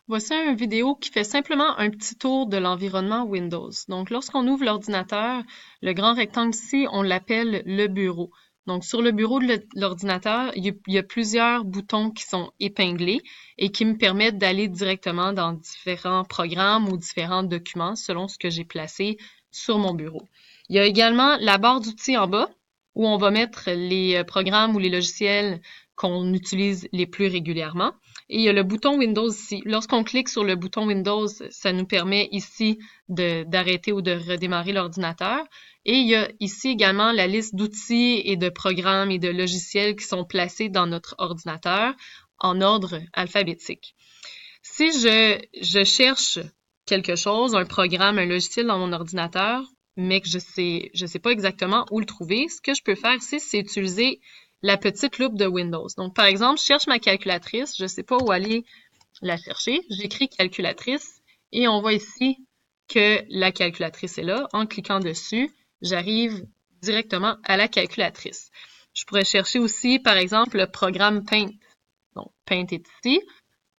Voici une vidéo qui fait simplement un petit tour de l'environnement Windows. Donc, lorsqu'on ouvre l'ordinateur, le grand rectangle ici, on l'appelle le bureau. Donc, sur le bureau de l'ordinateur, il y a plusieurs boutons qui sont épinglés et qui me permettent d'aller directement dans différents programmes ou différents documents selon ce que j'ai placé sur mon bureau. Il y a également la barre d'outils en bas où on va mettre les programmes ou les logiciels qu'on utilise les plus régulièrement. Et il y a le bouton Windows ici. Lorsqu'on clique sur le bouton Windows, ça nous permet ici d'arrêter ou de redémarrer l'ordinateur. Et il y a ici également la liste d'outils et de programmes et de logiciels qui sont placés dans notre ordinateur en ordre alphabétique. Si je cherche quelque chose, un programme, un logiciel dans mon ordinateur, mais que je sais pas exactement où le trouver, ce que je peux faire ici, c'est utiliser la petite loupe de Windows. Donc, par exemple, je cherche ma calculatrice, je sais pas où aller la chercher, j'écris calculatrice et on voit ici que la calculatrice est là. En cliquant dessus, j'arrive directement à la calculatrice. Je pourrais chercher aussi, par exemple, le programme Paint. Donc, Paint est ici.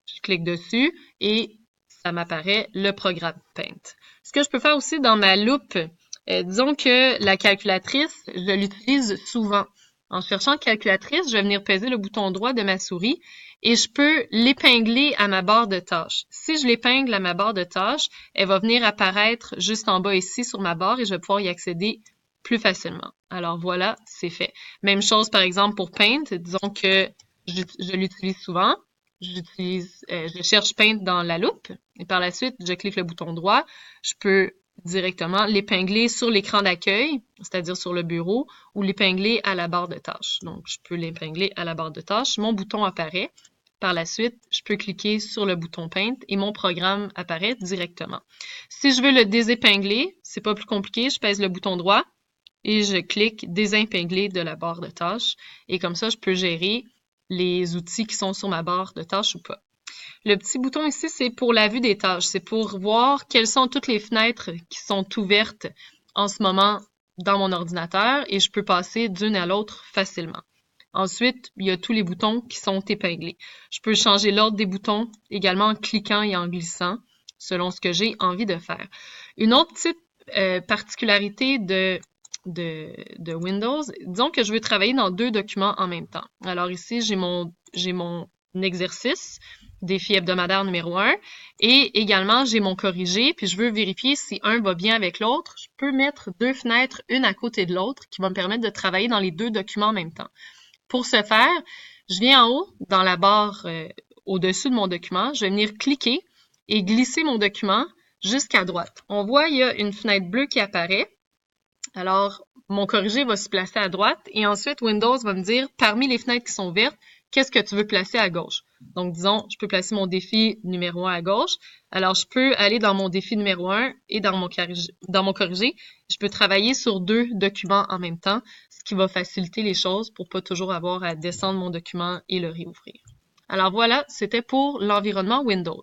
Je clique dessus et ça m'apparaît le programme Paint. Ce que je peux faire aussi dans ma loupe, disons que la calculatrice, je l'utilise souvent. En cherchant calculatrice, je vais venir peser le bouton droit de ma souris et je peux l'épingler à ma barre de tâches. Si je l'épingle à ma barre de tâches, elle va venir apparaître juste en bas ici sur ma barre et je vais pouvoir y accéder plus facilement. Alors voilà, c'est fait. Même chose par exemple pour Paint, disons que je l'utilise souvent. Je cherche Paint dans la loupe et par la suite, je clique le bouton droit. Je peux directement l'épingler sur l'écran d'accueil, c'est-à-dire sur le bureau, ou l'épingler à la barre de tâches. Donc, je peux l'épingler à la barre de tâches. Mon bouton apparaît. Par la suite, je peux cliquer sur le bouton Paint et mon programme apparaît directement. Si je veux le désépingler, c'est pas plus compliqué, je pèse le bouton droit et je clique désépingler de la barre de tâches. Et comme ça, je peux gérer les outils qui sont sur ma barre de tâches ou pas. Le petit bouton ici, c'est pour la vue des tâches. C'est pour voir quelles sont toutes les fenêtres qui sont ouvertes en ce moment dans mon ordinateur et je peux passer d'une à l'autre facilement. Ensuite, il y a tous les boutons qui sont épinglés. Je peux changer l'ordre des boutons également en cliquant et en glissant selon ce que j'ai envie de faire. Une autre petite particularité de Windows, disons que je veux travailler dans deux documents en même temps. Alors ici, j'ai mon exercice, défi hebdomadaire numéro 1, et également j'ai mon corrigé, puis je veux vérifier si un va bien avec l'autre. Je peux mettre deux fenêtres, une à côté de l'autre, qui va me permettre de travailler dans les deux documents en même temps. Pour ce faire, je viens en haut, dans la barre au-dessus de mon document, je vais venir cliquer et glisser mon document jusqu'à droite. On voit, il y a une fenêtre bleue qui apparaît. Alors, mon corrigé va se placer à droite et ensuite Windows va me dire, parmi les fenêtres qui sont vertes, qu'est-ce que tu veux placer à gauche? Donc, disons, je peux placer mon défi numéro 1 à gauche. Alors, je peux aller dans mon défi numéro 1 et dans mon corrigé. Je peux travailler sur deux documents en même temps, ce qui va faciliter les choses pour pas toujours avoir à descendre mon document et le réouvrir. Alors voilà, c'était pour l'environnement Windows.